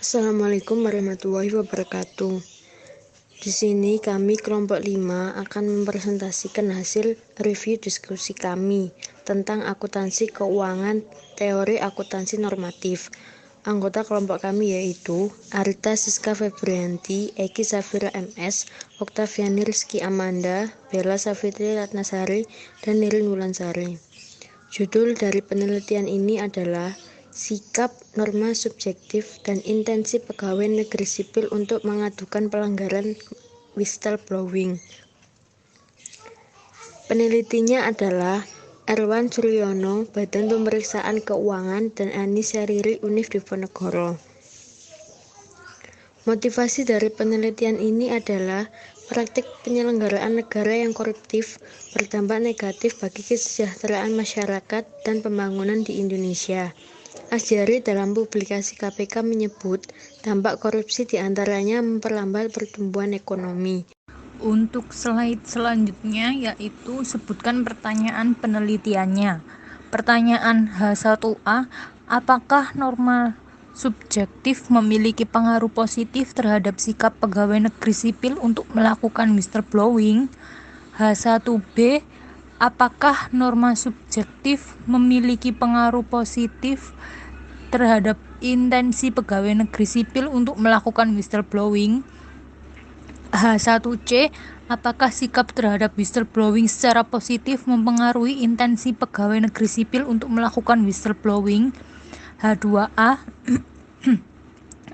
Assalamualaikum warahmatullahi wabarakatuh. Di sini kami kelompok 5 akan mempresentasikan hasil review diskusi kami tentang akuntansi keuangan, teori akuntansi normatif. Anggota kelompok kami yaitu Arita Siska Febrianti, Eki Safira MS, Oktaviani Rizky Amanda, Bella Safitri Ratnasari, dan Nirin Wulansari. Judul dari penelitian ini adalah sikap, norma subjektif, dan intensi pegawai negeri sipil untuk mengadukan pelanggaran whistleblowing. Penelitinya adalah Erwan Suryono, Badan Pemeriksaan Keuangan, dan Ani Seriri, Univ Diponegoro. Motivasi dari penelitian ini adalah praktik penyelenggaraan negara yang koruptif berdampak negatif bagi kesejahteraan masyarakat dan pembangunan di Indonesia. Asyari dalam publikasi KPK menyebut dampak korupsi diantaranya memperlambat pertumbuhan ekonomi. Untuk slide selanjutnya yaitu sebutkan pertanyaan penelitiannya. Pertanyaan H1A, apakah norma subjektif memiliki pengaruh positif terhadap sikap pegawai negeri sipil untuk melakukan whistleblowing? H1B, apakah norma subjektif memiliki pengaruh positif terhadap intensi pegawai negeri sipil untuk melakukan whistleblowing? H1C, apakah sikap terhadap whistleblowing secara positif mempengaruhi intensi pegawai negeri sipil untuk melakukan whistleblowing? H2A,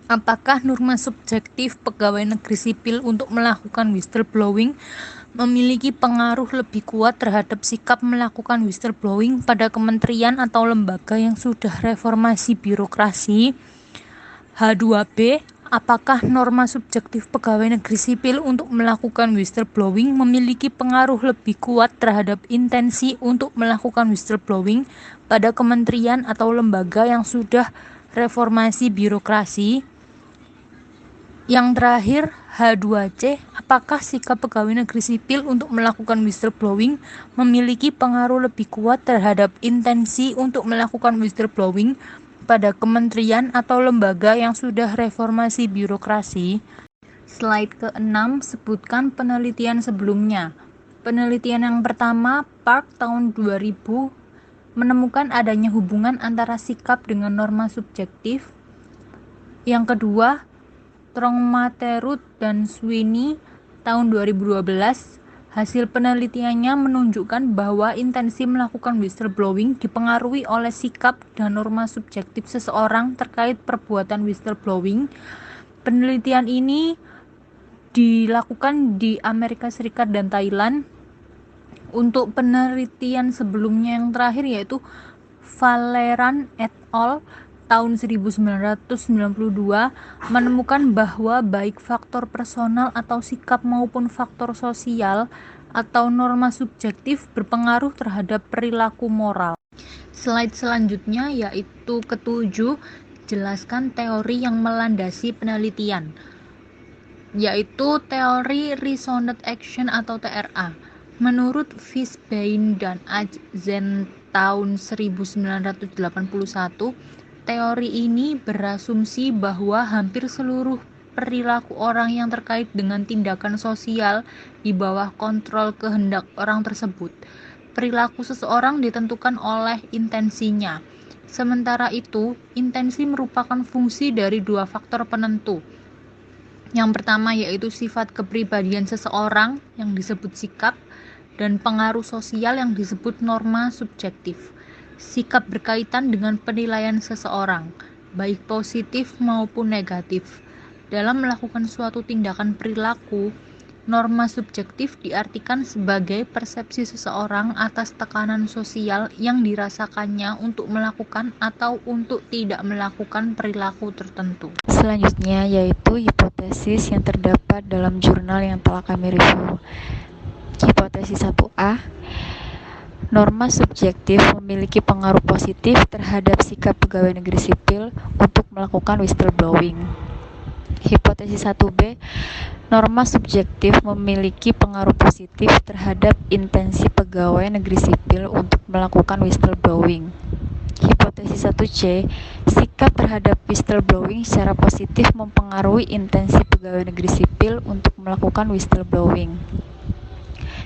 apakah norma subjektif pegawai negeri sipil untuk melakukan whistleblowing memiliki pengaruh lebih kuat terhadap sikap melakukan whistleblowing pada kementerian atau lembaga yang sudah reformasi birokrasi? H2B, apakah norma subjektif pegawai negeri sipil untuk melakukan whistleblowing memiliki pengaruh lebih kuat terhadap intensi untuk melakukan whistleblowing pada kementerian atau lembaga yang sudah reformasi birokrasi? Yang terakhir, H2C, apakah sikap pegawai negeri sipil untuk melakukan whistleblowing memiliki pengaruh lebih kuat terhadap intensi untuk melakukan whistleblowing pada kementerian atau lembaga yang sudah reformasi birokrasi? Slide ke-6, sebutkan penelitian sebelumnya. Penelitian yang pertama, Park tahun 2000, menemukan adanya hubungan antara sikap dengan norma subjektif. Yang kedua, Trongmaterut dan Sweeney tahun 2012, hasil penelitiannya menunjukkan bahwa intensi melakukan whistleblowing dipengaruhi oleh sikap dan norma subjektif seseorang terkait perbuatan whistleblowing. Penelitian ini dilakukan di Amerika Serikat dan Thailand. Untuk penelitian sebelumnya yang terakhir yaitu Valeran et al. Tahun 1992 menemukan bahwa baik faktor personal atau sikap maupun faktor sosial atau norma subjektif berpengaruh terhadap perilaku moral. Slide selanjutnya yaitu ketujuh, jelaskan teori yang melandasi penelitian, yaitu teori Reasoned Action atau TRA. Menurut Fishbein dan Atzen tahun 1981, teori ini berasumsi bahwa hampir seluruh perilaku orang yang terkait dengan tindakan sosial di bawah kontrol kehendak orang tersebut. Perilaku seseorang ditentukan oleh intensinya. Sementara itu, intensi merupakan fungsi dari dua faktor penentu. Yang pertama yaitu sifat kepribadian seseorang yang disebut sikap, dan pengaruh sosial yang disebut norma subjektif. Sikap berkaitan dengan penilaian seseorang, baik positif maupun negatif. Dalam melakukan suatu tindakan perilaku, norma subjektif diartikan sebagai persepsi seseorang atas tekanan sosial yang dirasakannya untuk melakukan atau untuk tidak melakukan perilaku tertentu. Selanjutnya yaitu hipotesis yang terdapat dalam jurnal yang telah kami review. Hipotesis 1A, norma subjektif memiliki pengaruh positif terhadap sikap pegawai negeri sipil untuk melakukan whistleblowing. Hipotesis 1B, norma subjektif memiliki pengaruh positif terhadap intensi pegawai negeri sipil untuk melakukan whistleblowing. Hipotesis 1C, sikap sikap terhadap whistleblowing secara positif mempengaruhi intensi pegawai negeri sipil untuk melakukan whistleblowing.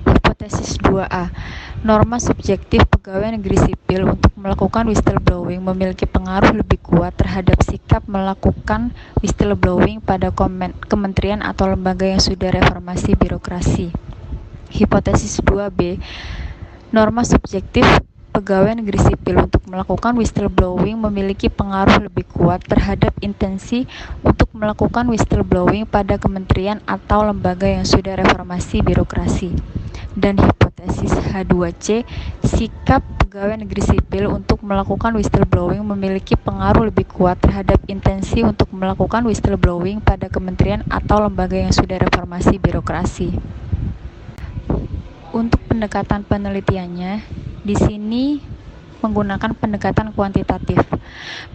Hipotesis 2A. Norma subjektif pegawai negeri sipil untuk melakukan whistleblowing memiliki pengaruh lebih kuat terhadap sikap melakukan whistleblowing pada kementerian atau lembaga yang sudah reformasi birokrasi. Hipotesis 2B. Norma subjektif pegawai negeri sipil untuk melakukan whistleblowing memiliki pengaruh lebih kuat terhadap intensi untuk melakukan whistleblowing pada kementerian atau lembaga yang sudah reformasi birokrasi. Dan hipotesis H2C, sikap pegawai negeri sipil untuk melakukan whistleblowing memiliki pengaruh lebih kuat terhadap intensi untuk melakukan whistleblowing pada kementerian atau lembaga yang sudah reformasi birokrasi. Untuk pendekatan penelitiannya, di sini menggunakan pendekatan kuantitatif.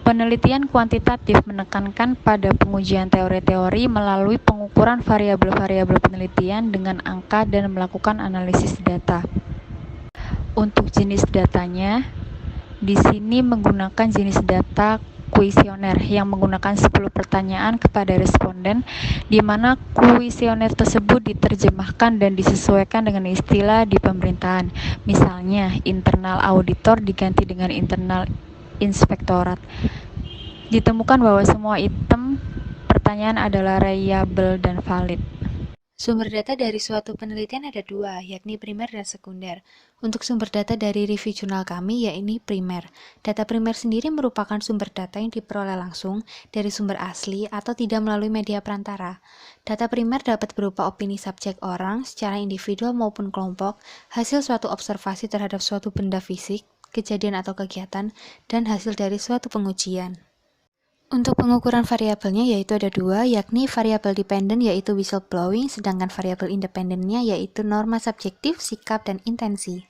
Penelitian kuantitatif menekankan pada pengujian teori-teori melalui pengukuran variabel-variabel penelitian dengan angka dan melakukan analisis data. Untuk jenis datanya, di sini menggunakan jenis data kuesioner yang menggunakan 10 pertanyaan kepada responden, di mana kuesioner tersebut diterjemahkan dan disesuaikan dengan istilah di pemerintahan. Misalnya, internal auditor diganti dengan internal inspektorat. Ditemukan bahwa semua item pertanyaan adalah reliable dan valid. Sumber data dari suatu penelitian ada dua, yakni primer dan sekunder. Untuk sumber data dari review jurnal kami, yaitu primer. Data primer sendiri merupakan sumber data yang diperoleh langsung dari sumber asli atau tidak melalui media perantara. Data primer dapat berupa opini subjek orang secara individual maupun kelompok, hasil suatu observasi terhadap suatu benda fisik, kejadian atau kegiatan, dan hasil dari suatu pengujian. Untuk pengukuran variabelnya yaitu ada dua, yakni variabel dependen yaitu whistleblowing, sedangkan variabel independennya yaitu norma subjektif, sikap, dan intensi.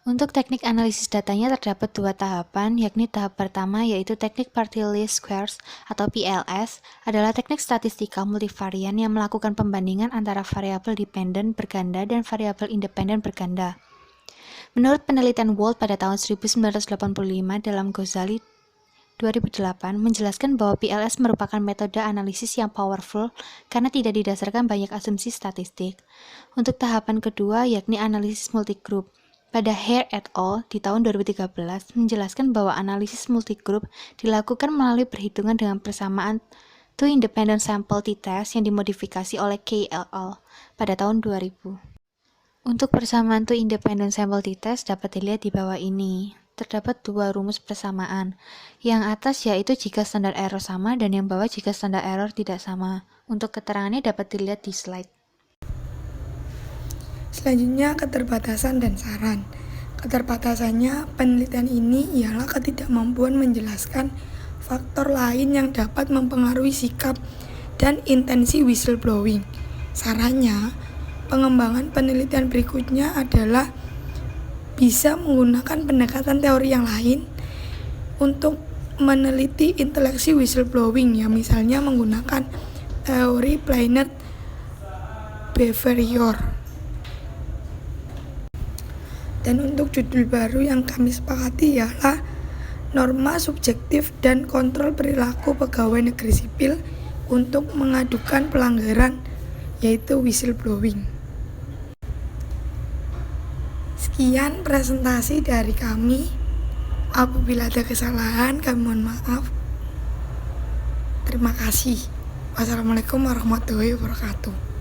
Untuk teknik analisis datanya terdapat dua tahapan, yakni tahap pertama yaitu teknik party least squares atau PLS, adalah teknik statistika multivarian yang melakukan pembandingan antara variabel dependen berganda dan variabel independen berganda. Menurut penelitian Wald pada tahun 1985 dalam Ghazali 2008 menjelaskan bahwa PLS merupakan metode analisis yang powerful karena tidak didasarkan banyak asumsi statistik. Untuk tahapan kedua yakni analisis multigroup, pada Hare et al. Di tahun 2013 menjelaskan bahwa analisis multigroup dilakukan melalui perhitungan dengan persamaan two independent sample t-test yang dimodifikasi oleh Kay et al. Pada tahun 2000. Untuk persamaan two independent sample t-test dapat dilihat di bawah ini. Terdapat dua rumus persamaan. Yang atas yaitu jika standar error sama dan yang bawah jika standar error tidak sama. Untuk keterangannya dapat dilihat di slide. Selanjutnya keterbatasan dan saran. Keterbatasannya penelitian ini ialah ketidakmampuan menjelaskan faktor lain yang dapat mempengaruhi sikap dan intensi whistleblowing. Sarannya, pengembangan penelitian berikutnya adalah bisa menggunakan pendekatan teori yang lain untuk meneliti interaksi whistleblowing, ya misalnya menggunakan teori planet behavior. Dan untuk judul baru yang kami sepakati ialah norma subjektif dan kontrol perilaku pegawai negeri sipil untuk mengadukan pelanggaran, yaitu whistleblowing. Sekian presentasi dari kami. Apabila ada kesalahan, kami mohon maaf. Terima kasih. Wassalamualaikum warahmatullahi wabarakatuh.